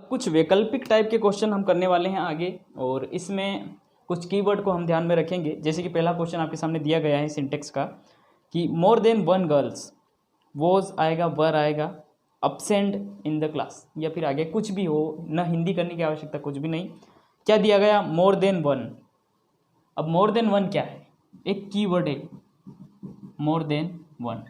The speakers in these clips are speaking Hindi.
अब कुछ वैकल्पिक टाइप के क्वेश्चन हम करने वाले हैं आगे, और इसमें कुछ कीवर्ड को हम ध्यान में रखेंगे। जैसे कि पहला क्वेश्चन आपके सामने दिया गया है सिंटेक्स का कि more than one girls, was आएगा, वर आएगा, अब्सेंट इन द क्लास, या फिर आगे कुछ भी हो, न हिंदी करने की आवश्यकता कुछ भी नहीं। क्या दिया गया? More than one. अब मोर देन वन क्या है? एक कीवर्ड है, मोर देन वन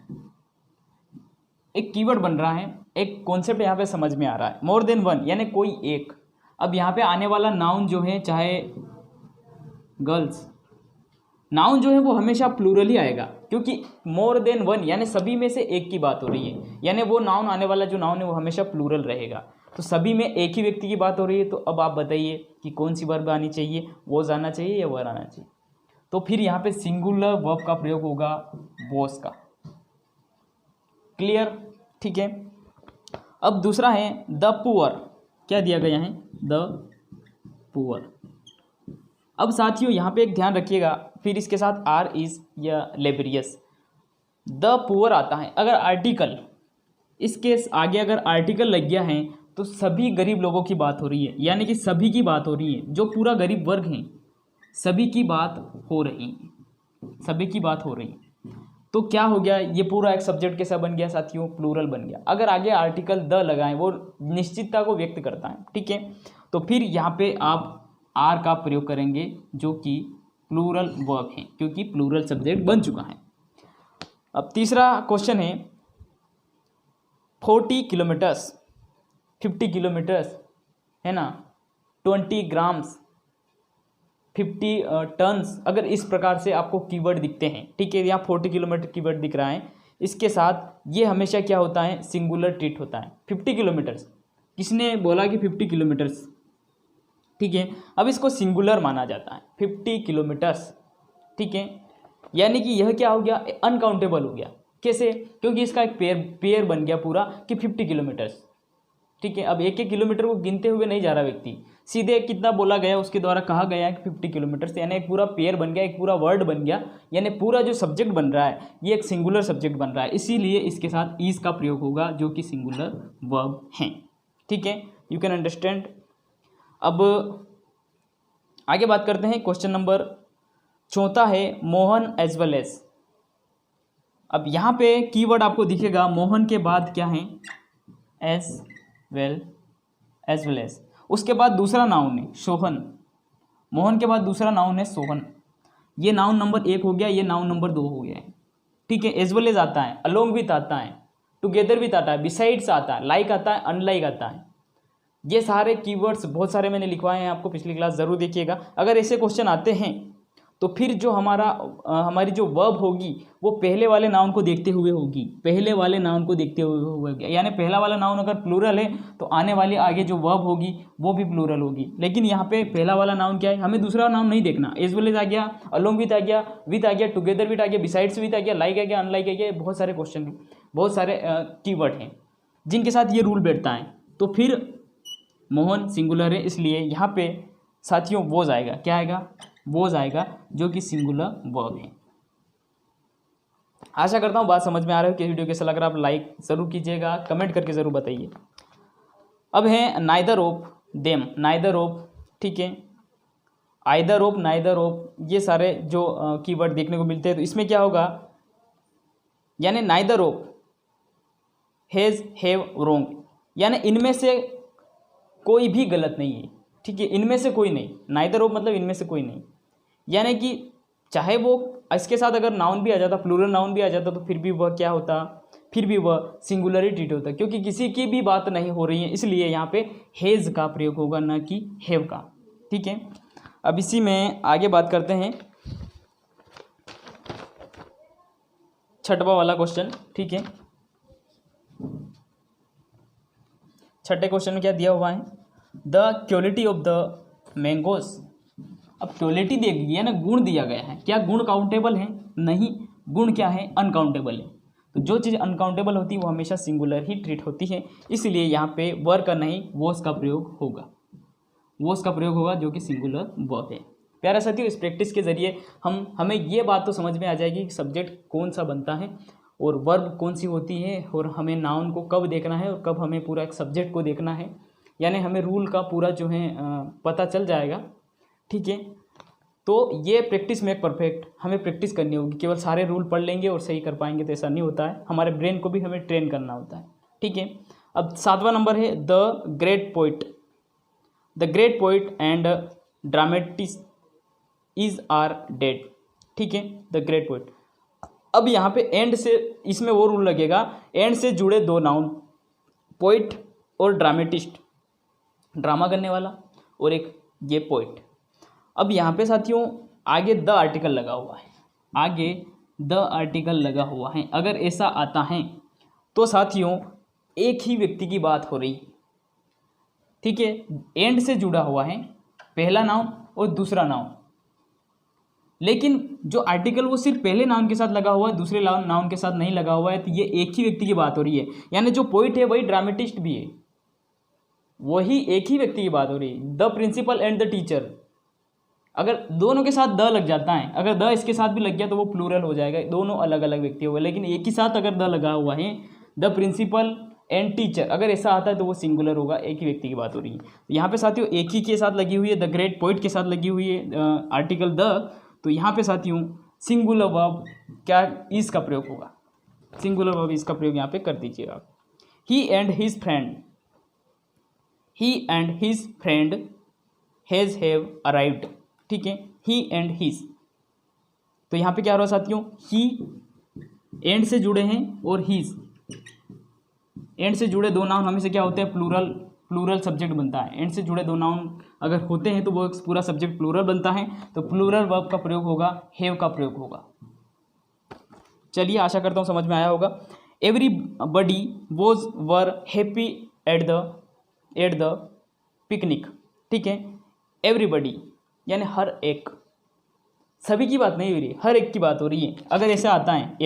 एक कीवर्ड बन रहा है, एक कॉन्सेप्ट यहाँ पे समझ में आ रहा है। मोर देन वन यानी कोई एक। अब यहाँ पे आने वाला नाउन जो है, चाहे गर्ल्स, नाउन जो है वो हमेशा प्लूरल ही आएगा, क्योंकि मोर देन वन यानी सभी में से एक की बात हो रही है, यानी वो नाउन आने वाला जो नाउन है वो हमेशा प्लूरल रहेगा। तो सभी में एक ही व्यक्ति की बात हो रही है, तो अब आप बताइए कि कौन सी वर्ब आनी चाहिए, वॉज आना चाहिए या वर आना चाहिए? तो फिर यहाँ पे सिंगुलर वर्ब का प्रयोग होगा, वॉज का। क्लियर? ठीक है। अब दूसरा है द पुअर। क्या दिया गया है? The poor. अब साथियों यहाँ पे एक ध्यान रखिएगा, फिर इसके साथ आर इज या लेबरियस। द पुअर आता है, अगर आर्टिकल इसके आगे अगर आर्टिकल लग गया है तो सभी गरीब लोगों की बात हो रही है, यानी कि सभी की बात हो रही है, जो पूरा गरीब वर्ग है सभी की बात हो रही है, सभी की बात हो रही है। तो क्या हो गया? ये पूरा एक सब्जेक्ट कैसा बन गया साथियों? प्लूरल बन गया। अगर आगे आर्टिकल द लगाएं, वो निश्चितता को व्यक्त करता है, ठीक है। तो फिर यहाँ पे आप आर का प्रयोग करेंगे, जो कि प्लूरल वर्ब है, क्योंकि प्लूरल सब्जेक्ट बन चुका है। अब तीसरा क्वेश्चन है 40 किलोमीटर्स, 50 किलोमीटर्स है ना, 20 ग्राम्स, 50 टन्स। अगर इस प्रकार से आपको कीवर्ड दिखते हैं, ठीक है, यहाँ 40 किलोमीटर कीवर्ड दिख रहा है, इसके साथ ये हमेशा क्या होता है? सिंगुलर ट्रीट होता है। 50 किलोमीटर्स, किसने बोला कि 50 किलोमीटर्स? ठीक है, अब इसको सिंगुलर माना जाता है, 50 किलोमीटर्स, ठीक है। यानी कि यह क्या हो गया? अनकाउंटेबल हो गया। कैसे? क्योंकि इसका एक पेयर बन गया पूरा कि 50 किलोमीटर्स, ठीक है। अब एक एक किलोमीटर को गिनते हुए नहीं जा रहा व्यक्ति, सीधे कितना बोला गया उसके द्वारा कहा गया कि 50 किलोमीटर, यानी एक पूरा पेयर बन गया, एक पूरा वर्ड बन गया, यानी पूरा जो सब्जेक्ट बन रहा है ये एक सिंगुलर सब्जेक्ट बन रहा है, इसीलिए इसके साथ इज का प्रयोग होगा, जो कि सिंगुलर वर्ब है, ठीक है। You can understand. अब आगे बात करते हैं, क्वेश्चन नंबर चौथा है मोहन एज वेल एज। अब यहाँ पे कीवर्ड आपको दिखेगा, मोहन के बाद क्या है? As well as. उसके बाद दूसरा नाउन है सोहन। मोहन के बाद दूसरा नाउन है सोहन। ये नाउन नंबर 1 हो गया, ये नाउन नंबर 2 हो गया है, ठीक है। एज वेल एज आता है, अलोंग विथ आता है, टुगेदर विथ आता है, बिसाइड्स आता है, लाइक आता है, अनलाइक आता है। ये सारे कीवर्ड्स बहुत सारे मैंने लिखवाए हैं आपको, पिछली क्लास ज़रूर देखिएगा। अगर ऐसे क्वेश्चन आते हैं तो फिर जो हमारी जो वर्ब होगी वो पहले वाले नाउन को देखते हुए होगी, पहले वाले नाउन को देखते हुए होगी, यानी पहला वाला नाउन अगर प्लूरल है तो आने वाली आगे जो वर्ब होगी वो भी प्लूरल होगी। लेकिन यहाँ पे पहला वाला नाउन क्या है? हमें दूसरा नाउन नहीं देखना। एज वेल एज आ गया, अलोंग विथ आ गया, विथ आ गया, टुगेदर विथ आ गया, बिसाइड्स विथ आ गया, लाइक आ गया, अनलाइक आ गया। बहुत सारे क्वेश्चन हैं, बहुत सारे कीवर्ड हैं जिनके साथ ये रूल बैठता है। तो फिर मोहन सिंगुलर है, इसलिए यहाँ पे साथियों वोज आएगा। क्या आएगा? वोज आएगा, जो कि सिंगुलर वर्ब है। आशा करता हूँ बात समझ में आ रही है कि वीडियो कैसा लग रहा है। आप लाइक ज़रूर कीजिएगा, कमेंट करके ज़रूर बताइए। अब है neither of them, neither of, ठीक है, आइदर ऑफ, नाइदर ऑफ, ये सारे जो कीवर्ड देखने को मिलते हैं। तो इसमें क्या होगा? यानी नाइदर ऑफ, हैज़, हैव, रोंग, यानी इनमें से कोई भी गलत नहीं है, ठीक है, इनमें से कोई नहीं। नाइदर ऑफ मतलब इनमें से कोई नहीं, यानी कि चाहे वो इसके साथ अगर नाउन भी आ जाता, प्लूरल नाउन भी आ जाता, तो फिर भी वह क्या होता? फिर भी वह सिंगुलर ही ट्रीट होता, क्योंकि किसी की भी बात नहीं हो रही है, इसलिए यहाँ पे हैज़ का प्रयोग होगा, ना कि हैव का, ठीक है। अब इसी में आगे बात करते हैं, छठवां वाला क्वेश्चन, ठीक है। छठे क्वेश्चन में क्या दिया हुआ है? The quality of the mangoes. अब क्वालिटी दे गई है ना, गुण दिया गया है। क्या गुण काउंटेबल है? नहीं, गुण क्या है? अनकाउंटेबल है। तो जो चीज़ अनकाउंटेबल होती है वो हमेशा सिंगुलर ही ट्रीट होती है, इसलिए यहाँ पे वर का नहीं वॉज का प्रयोग होगा, वॉज का प्रयोग होगा, जो कि सिंगुलर वर्ब है। प्यारा साथियों, इस प्रैक्टिस के जरिए हमें ये बात तो समझ में आ जाएगी कि सब्जेक्ट कौन सा बनता है और वर्ब कौन सी होती है, और हमें नाउन को कब देखना है और कब हमें पूरा एक सब्जेक्ट को देखना है। यानी हमें रूल का पूरा जो है पता चल जाएगा। ठीक है, तो ये प्रैक्टिस मेक परफेक्ट, हमें प्रैक्टिस करनी होगी। केवल सारे रूल पढ़ लेंगे और सही कर पाएंगे तो ऐसा नहीं होता है, हमारे ब्रेन को भी हमें ट्रेन करना होता है। ठीक है, अब 7वां नंबर है the great poet. The great poet and dramatist is are dead. ठीक है, द ग्रेट पोइट। अब यहाँ पे एंड से, इसमें वो रूल लगेगा, एंड से जुड़े दो नाउन, पोइट और ड्रामेटिस्ट, ड्रामा करने वाला, और एक ये पोइट। अब यहाँ पे साथियों आगे द आर्टिकल लगा हुआ है, आगे द आर्टिकल लगा हुआ है। अगर ऐसा आता है तो साथियों एक ही व्यक्ति की बात हो रही है। ठीक है, एंड से जुड़ा हुआ है पहला नाउन और दूसरा नाउन, लेकिन जो आर्टिकल वो सिर्फ पहले नाउन के साथ लगा हुआ है, दूसरे नाउन के साथ नहीं लगा हुआ है, तो ये एक ही व्यक्ति की बात हो रही है। यानी जो पोइट है वही ड्रामेटिस्ट भी है, वही एक ही व्यक्ति की बात हो रही है। The principal and the teacher, अगर दोनों के साथ द लग जाता है, अगर द इसके साथ भी लग गया तो वो प्लूरल हो जाएगा, दोनों अलग अलग व्यक्ति हो गए। लेकिन एक ही साथ अगर द लगा हुआ है, द प्रिंसिपल एंड टीचर, अगर ऐसा आता है तो वो सिंगुलर होगा, एक ही व्यक्ति की बात हो रही है। यहाँ पे साथियों एक ही के साथ लगी हुई है, द ग्रेट पोइट के साथ लगी हुई है आर्टिकल द, तो यहाँ पे साथियों सिंगुलर वर्ब क्या इज का प्रयोग होगा, सिंगुलर वर्ब इज का प्रयोग यहाँ पे कर दीजिएगा। He and his friend, he and his friend has have arrived. ठीक है, ही एंड हिज, तो यहाँ पे क्या हो रहा है साथियों, ही एंड से जुड़े हैं और हिज, एंड से जुड़े दो नाउन हमेशा क्या होते हैं, प्लूरल, प्लूरल सब्जेक्ट बनता है। एंड से जुड़े दो नाउन अगर होते हैं तो वो पूरा सब्जेक्ट प्लूरल बनता है, तो प्लूरल वर्ब का प्रयोग होगा, हैव का प्रयोग होगा। चलिए आशा करता हूँ समझ में आया होगा। Everybody was were happy at the picnic. ठीक है, एवरीबडी यानी हर एक, सभी की बात नहीं हो रही है, हर एक की बात हो रही है। अगर ऐसा आता है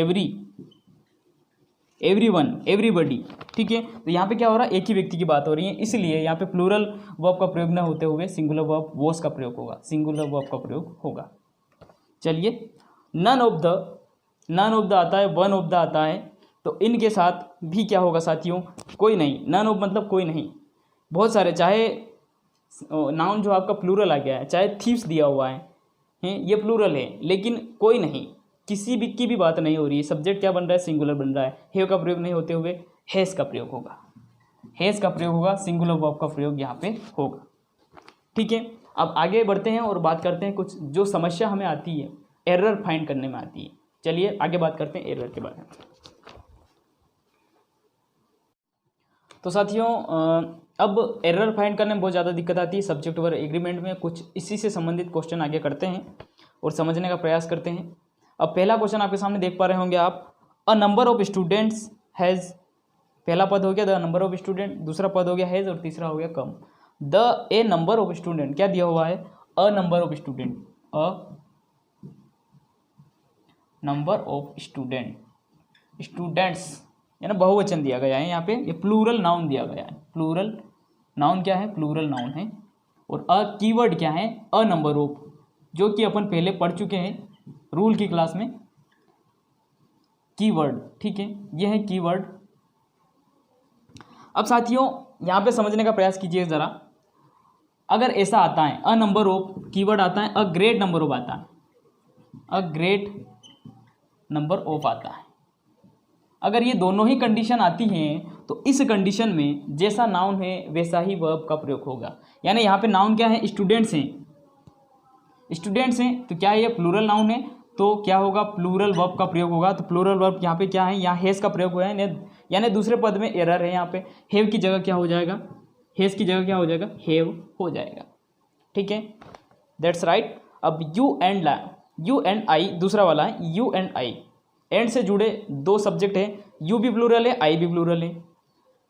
एवरीवन, एवरीबडी, ठीक है, तो यहाँ पे क्या हो रहा है, एक ही व्यक्ति की बात हो रही है, इसलिए यहाँ पे प्लूरल वर्ब का प्रयोग न होते हुए सिंगुलर वर्ब वॉज का प्रयोग होगा, सिंगुलर वर्ब का प्रयोग होगा। चलिए नन ऑफ द आता है, वन ऑफ द आता है, तो इनके साथ भी क्या होगा साथियों, कोई नहीं। नन ऑफ मतलब कोई नहीं, बहुत सारे, चाहे नाउन जो आपका प्लूरल आ गया है, चाहे थीव्स दिया हुआ है ये प्लूरल है, लेकिन कोई नहीं, किसी भी की भी बात नहीं हो रही है, सब्जेक्ट क्या बन रहा है, सिंगुलर बन रहा है, हैव का प्रयोग नहीं होते हुए हैज का प्रयोग होगा, हैज का प्रयोग होगा, सिंगुलर वर्ब का प्रयोग यहाँ पे होगा। ठीक है, अब आगे बढ़ते हैं और बात करते हैं कुछ जो समस्या हमें आती है, एरर फाइंड करने में आती है। चलिए आगे बात करते हैं एरर के बारे में। तो साथियों अब एरर फाइंड करने में बहुत ज़्यादा दिक्कत आती है सब्जेक्ट वर्ब एग्रीमेंट में। कुछ इसी से संबंधित क्वेश्चन आगे करते हैं और समझने का प्रयास करते हैं। अब पहला क्वेश्चन आपके सामने देख पा रहे होंगे आप, अ नंबर ऑफ स्टूडेंट्स हैज़, पहला पद हो गया द नंबर ऑफ स्टूडेंट, दूसरा पद हो गया हैज़ और तीसरा हो गया कम। The A number of student क्या दिया हुआ है, a number of student, a number of student, students यानी बहुवचन दिया गया है यहाँ पे, ये प्लूरल नाउन दिया गया है। प्लूरल नाउन क्या है, प्लूरल नाउन है। और अ कीवर्ड क्या है, अ नंबर ऑफ, जो कि अपन पहले पढ़ चुके हैं रूल की क्लास में, कीवर्ड। ठीक है, ये है कीवर्ड। अब साथियों यहाँ पे समझने का प्रयास कीजिए ज़रा, अगर ऐसा आता है अ नंबर ऑफ, कीवर्ड आता है, अ ग्रेट नंबर ऑफ आता है, अ ग्रेट नंबर ऑफ आता है, अगर ये दोनों ही कंडीशन आती हैं तो इस कंडीशन में जैसा नाउन है वैसा ही वर्ब का प्रयोग होगा। यानी यहाँ पे नाउन क्या है, स्टूडेंट्स हैं, स्टूडेंट्स हैं, तो क्या है ये प्लूरल नाउन है, तो क्या होगा, प्लूरल वर्ब का प्रयोग होगा। तो प्लूरल वर्ब यहाँ पे क्या है, यहाँ हैज़ का प्रयोग हुआ है, यानी दूसरे पद में एरर है। यहाँ पे हैव की जगह क्या हो जाएगा, हैज़ की जगह क्या हो जाएगा, हैव हो जाएगा। ठीक है, दैट्स राइट। अब यू एंड आई दूसरा वाला है, यू एंड आई, एंड से जुड़े दो सब्जेक्ट है, यू भी प्लूरल है, आई भी प्लूरल है,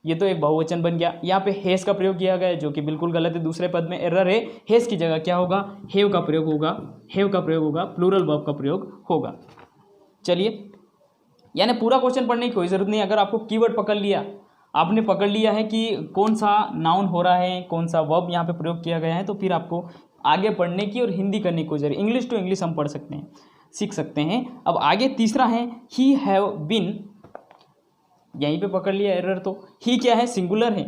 ये तो एक बहुवचन बन गया। यहाँ पे हैज़ का प्रयोग किया गया है जो कि बिल्कुल गलत है, दूसरे पद में एरर है, हैज़ की जगह क्या होगा, हैव का प्रयोग होगा, हैव का प्रयोग होगा, प्लूरल वर्ब का प्रयोग होगा। चलिए, यानी पूरा क्वेश्चन पढ़ने की कोई ज़रूरत नहीं, अगर आपको कीवर्ड पकड़ लिया, आपने पकड़ लिया है कि कौन सा नाउन हो रहा है, कौन सा वर्ब यहाँ पे प्रयोग किया गया है, तो फिर आपको आगे पढ़ने की और हिंदी करने की कोई ज़रूरत, इंग्लिश टू इंग्लिश हम पढ़ सकते हैं, सीख सकते हैं। अब आगे तीसरा है ही हैव बीन, यहीं पे पकड़ लिया एरर, तो ही क्या है, सिंगुलर है,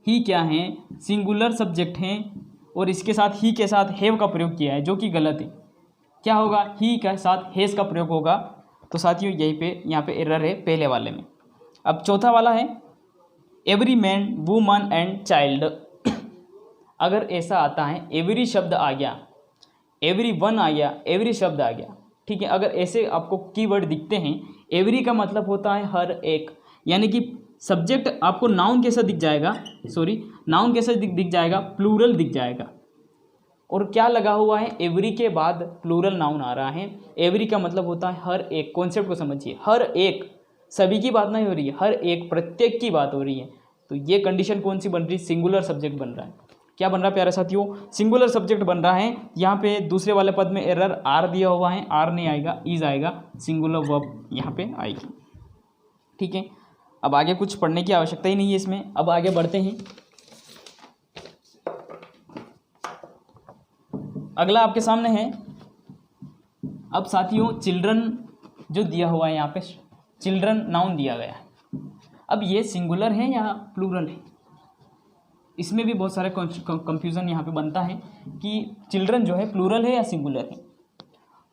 ही क्या है, सिंगुलर सब्जेक्ट हैं और इसके साथ ही के साथ हैव का प्रयोग किया है, जो कि गलत है। क्या होगा, ही के साथ हैज़ का प्रयोग होगा। तो साथियों यहीं पे यहाँ पे एरर है पहले वाले में। अब चौथा वाला है every man woman and child. अगर ऐसा आता है, एवरी शब्द आ गया, एवरी वन आ गया, एवरी शब्द आ गया, ठीक है, अगर ऐसे आपको कीवर्ड दिखते हैं, एवरी का मतलब होता है हर एक, यानी कि सब्जेक्ट आपको नाउन कैसा दिख जाएगा, नाउन कैसा दिख जाएगा, प्लूरल दिख जाएगा। और क्या लगा हुआ है, एवरी के बाद प्लूरल नाउन आ रहा है। एवरी का मतलब होता है हर एक, कॉन्सेप्ट को समझिए, हर एक, सभी की बात नहीं हो रही है, हर एक, प्रत्येक की बात हो रही है। तो ये कंडीशन कौन सी बन रही है, सिंगुलर सब्जेक्ट बन रहा है। क्या बन रहा है प्यारे साथियों, सिंगुलर सब्जेक्ट बन रहा है। यहाँ पे दूसरे वाले पद में एरर आर दिया हुआ है, आर नहीं आएगा, इज आएगा, सिंगुलर वर्ब यहाँ पे आएगी। ठीक है, अब आगे कुछ पढ़ने की आवश्यकता ही नहीं है इसमें। अब आगे बढ़ते हैं। अगला आपके सामने है, अब साथियों चिल्ड्रन जो दिया हुआ है, यहाँ पे चिल्ड्रन नाउन दिया गया है। अब ये सिंगुलर है या प्लूरल है, इसमें भी बहुत सारे कंफ्यूजन यहाँ पे बनता है कि चिल्ड्रन जो है प्लूरल है या सिंगुलर है।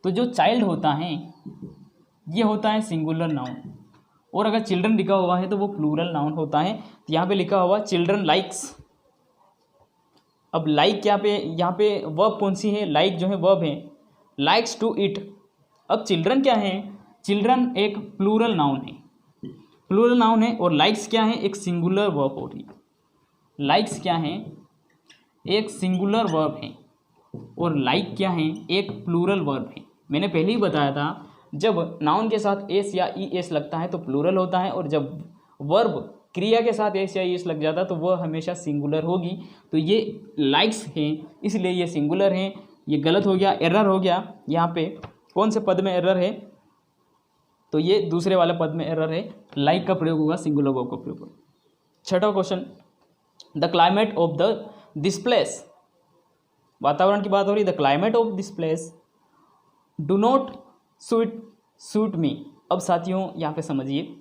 तो जो चाइल्ड होता है ये होता है सिंगुलर नाउन, और अगर चिल्ड्रन लिखा हुआ है तो वो प्लूरल नाउन होता है। तो यहाँ पे लिखा हुआ चिल्ड्रन लाइक्स। अब लाइक यहाँ पे वर्ब कौन सी है, लाइक जो है वर्ब है, लाइक्स टू इट। अब चिल्ड्रन क्या है, चिल्ड्रन एक प्लूरल नाउन है, प्लूरल नाउन है, और लाइक्स क्या है, एक सिंगुलर वर्ब हो रही है। लाइक्स क्या है, एक सिंगुलर वर्ब है, और लाइक क्या है, एक प्लूरल वर्ब है। मैंने पहले ही बताया था, जब नाउन के साथ एस या ई एस लगता है तो प्लूरल होता है, और जब वर्ब क्रिया के साथ एस या ई एस लग जाता है तो वह हमेशा सिंगुलर होगी। तो ये लाइक्स हैं, इसलिए ये सिंगुलर हैं। ये गलत हो गया, एरर हो गया। यहाँ पे कौन से पद में एरर है, तो ये दूसरे वाले पद में एरर है, लाइक का प्रयोग होगा, सिंगुलर वर्ब का प्रयोग होगा। छठा question, the climate of this place, वातावरण की बात हो रही, the climate of this place do not suit me. अब साथियों यहाँ पे समझिए,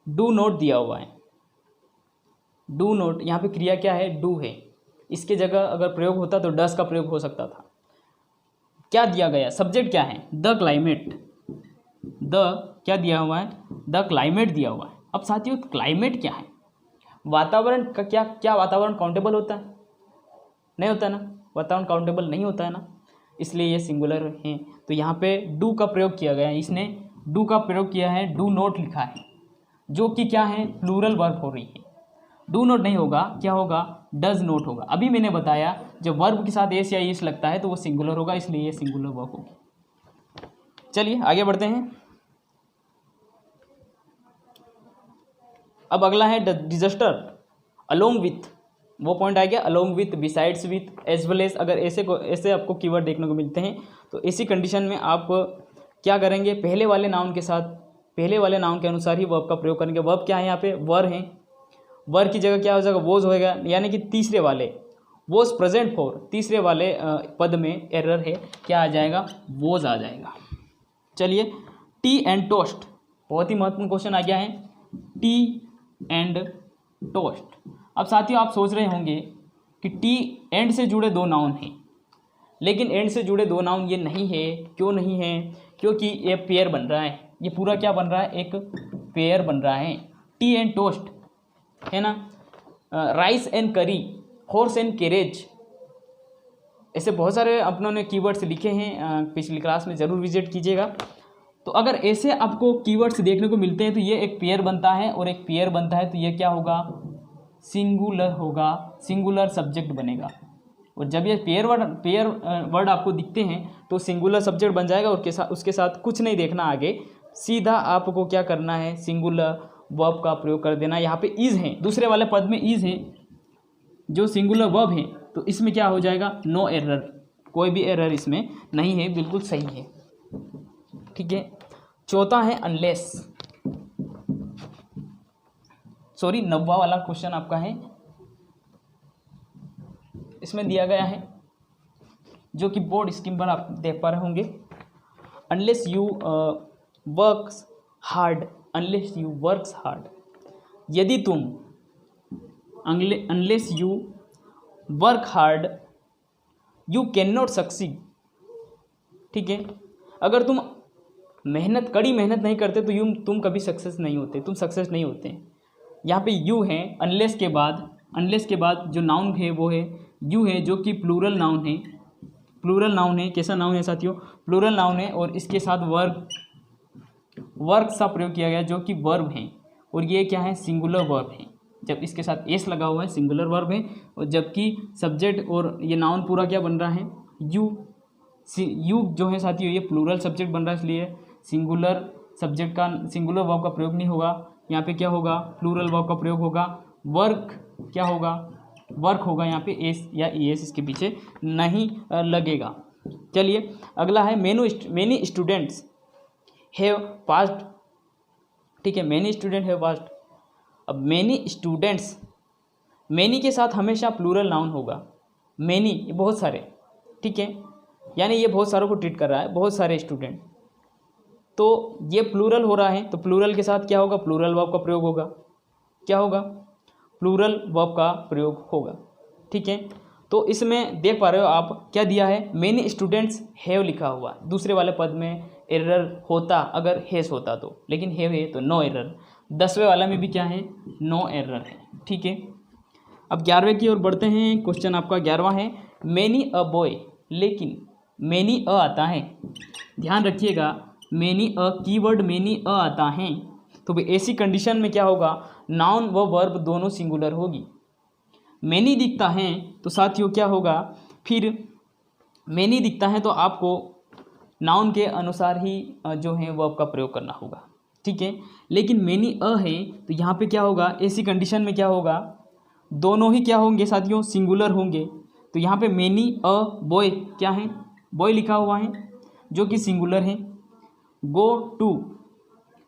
डू नॉट दिया हुआ है, डू नॉट, यहाँ पे क्रिया क्या है, डू है, इसके जगह अगर प्रयोग होता तो डस का प्रयोग हो सकता था। क्या दिया गया, सब्जेक्ट क्या है, द क्लाइमेट, द क्या दिया हुआ है, द क्लाइमेट दिया हुआ है। अब साथियों क्लाइमेट क्या है, वातावरण का क्या वातावरण काउंटेबल होता है, नहीं होता है ना, वातावरण काउंटेबल नहीं होता है ना, इसलिए ये सिंगुलर है। तो यहाँ पे डू का प्रयोग किया गया है, इसने डू का प्रयोग किया है, डू नॉट लिखा है, जो कि क्या है, प्लूरल वर्ब हो रही है। डू नॉट नहीं होगा, क्या होगा, डज नॉट होगा। अभी मैंने बताया जब वर्ब के साथ एस या ईस लगता है तो वो सिंगुलर होगा, इसलिए ये सिंगुलर वर्ब होगी। चलिए आगे बढ़ते हैं। अब अगला है डिजास्टर अलोंग विथ, वो पॉइंट आ गया, along with, besides with, as well as. अगर ऐसे आपको कीवर्ड देखने को मिलते हैं तो इसी कंडीशन में आप क्या करेंगे, पहले वाले नाउन के साथ, पहले वाले नाउन के अनुसार ही वर्ब का प्रयोग करेंगे। वर्ब क्या है, यहाँ पे वर है, वर की जगह क्या हो जाएगा, वोज होएगा, यानी कि तीसरे वाले वोज प्रेजेंट फॉर, तीसरे वाले पद में एरर है, क्या आ जाएगा, वोज आ जाएगा। चलिए, टी एंड टोस्ट, बहुत ही महत्वपूर्ण क्वेश्चन आ गया है, टी एंड टोस्ट। अब साथियों आप सोच रहे होंगे कि टी एंड से जुड़े दो नाउन हैं, लेकिन एंड से जुड़े दो नाउन ये नहीं है। क्यों नहीं है, क्योंकि ये पेयर बन रहा है, ये पूरा क्या बन रहा है, एक पेयर बन रहा है। टी एंड टोस्ट है ना, राइस एंड करी, हॉर्स एंड कैरेज, ऐसे बहुत सारे अपनों ने कीवर्ड्स लिखे हैं, पिछली क्लास में ज़रूर विजिट कीजिएगा। तो अगर ऐसे आपको कीवर्ड्स देखने को मिलते हैं तो ये एक पेयर बनता है, और एक पेयर बनता है तो ये क्या होगा, सिंगुलर होगा, सिंगुलर सब्जेक्ट बनेगा। और जब ये पेयर वर्ड आपको दिखते हैं तो सिंगुलर सब्जेक्ट बन जाएगा, और उसके साथ कुछ नहीं देखना आगे, सीधा आपको क्या करना है, सिंगुलर वर्ब का प्रयोग कर देना। यहाँ पे इज है, दूसरे वाले पद में इज है जो सिंगुलर वर्ब है, तो इसमें क्या हो जाएगा, नो एरर, कोई भी एरर इसमें नहीं है, बिल्कुल सही है। ठीक है, चौथा है अनलेस, सॉरी 9वां वाला क्वेश्चन आपका है, इसमें दिया गया है, जो कि बोर्ड स्क्रीन पर आप देख पा रहे होंगे। Unless you works hard, unless you works hard, यदि तुम unless you work hard you can not succeed. ठीक है, अगर तुम कड़ी मेहनत नहीं करते तो तुम कभी सक्सेस नहीं होते, तुम सक्सेस नहीं होते। यहाँ पे यू है, अनलेस के बाद जो नाउन है वो है यू है, जो कि प्लूरल नाउन है। प्लूरल नाउन है, कैसा नाउन है साथियों? प्लूरल नाउन है, और इसके साथ वर्क सा प्रयोग किया गया जो कि वर्ब है, और ये क्या है? सिंगुलर वर्ब है। जब इसके साथ एस लगा हुआ है सिंगुलर वर्ब है, और जबकि सब्जेक्ट और ये नाउन पूरा क्या बन रहा है? यू जो है साथियों ये प्लूरल सब्जेक्ट बन रहा है, इसलिए सिंगुलर सब्जेक्ट का सिंगुलर वर्ब का प्रयोग नहीं होगा। यहाँ पे क्या होगा? प्लूरल वर्ब का प्रयोग होगा। वर्क क्या होगा? वर्क होगा। यहाँ पे एस या ई एस इसके पीछे नहीं लगेगा। चलिए अगला है मेनी स्टूडेंट्स हैव पास्ड। ठीक है, मेनी स्टूडेंट हैव पास्ड। अब मेनी के साथ हमेशा प्लूरल नाउन होगा। मेनी ये बहुत सारे, ठीक है, यानी ये बहुत सारों को ट्रीट कर रहा है, बहुत सारे स्टूडेंट, तो ये प्लूरल हो रहा है, तो प्लूरल के साथ क्या होगा? प्लूरल वर्ब का प्रयोग होगा। क्या होगा? प्लूरल वर्ब का प्रयोग होगा। ठीक है, तो इसमें देख पा रहे हो आप क्या दिया है? मेनी स्टूडेंट्स हैव लिखा हुआ, दूसरे वाले पद में एरर होता अगर हैज होता तो, लेकिन हैव है तो नो एरर। 10वें वाला में भी क्या है? नो एरर है। ठीक है, अब 11वें की ओर बढ़ते हैं। क्वेश्चन आपका 11वां है, मेनी अ बॉय, लेकिन मेनी अ आता है, ध्यान रखिएगा, many a keyword many a आता है, तो भाई ऐसी कंडीशन में क्या होगा? नाउन व वर्ब दोनों सिंगुलर होगी। मेनी दिखता है तो साथियों क्या होगा? फिर मेनी दिखता है तो आपको नाउन के अनुसार ही जो है वर्ब का प्रयोग करना होगा। ठीक है, लेकिन मेनी अ है तो यहाँ पे क्या होगा? ऐसी कंडीशन में क्या होगा? दोनों ही क्या होंगे साथियों? सिंगुलर होंगे। तो यहाँ पे मेनी अ बॉय क्या है? बॉय लिखा हुआ है जो कि सिंगुलर है। गो टू,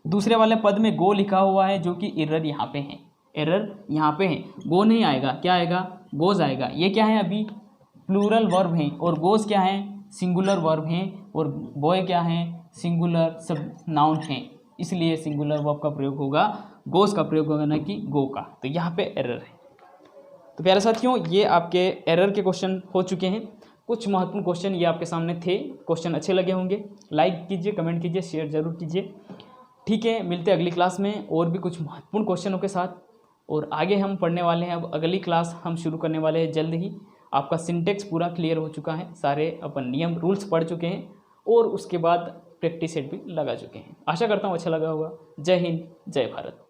दूसरे वाले पद में गो लिखा हुआ है जो कि एरर यहाँ पे है, एरर यहाँ पे है। गो नहीं आएगा, क्या आएगा? गोज आएगा। ये क्या है? अभी प्लूरल वर्ब है, और गोज क्या है? सिंगुलर वर्ब है, और बॉय क्या है? सिंगुलर सब नाउन है, इसलिए सिंगुलर वर्ब का प्रयोग होगा, गोज का प्रयोग होगा, ना कि गो का। तो यहाँ पे एरर है। तो प्यारे साथियों ये आपके एरर के क्वेश्चन हो चुके हैं। कुछ महत्वपूर्ण क्वेश्चन ये आपके सामने थे। क्वेश्चन अच्छे लगे होंगे, लाइक कीजिए, कमेंट कीजिए, शेयर जरूर कीजिए। ठीक है, मिलते हैं अगली क्लास में और भी कुछ महत्वपूर्ण क्वेश्चनों के साथ, और आगे हम पढ़ने वाले हैं। अब अगली क्लास हम शुरू करने वाले हैं जल्द ही। आपका सिंटेक्स पूरा क्लियर हो चुका है, सारे अपन नियम रूल्स पढ़ चुके हैं, और उसके बाद प्रैक्टिस सेट भी लगा चुके हैं। आशा करता हूँ अच्छा लगा होगा। जय हिंद, जय भारत।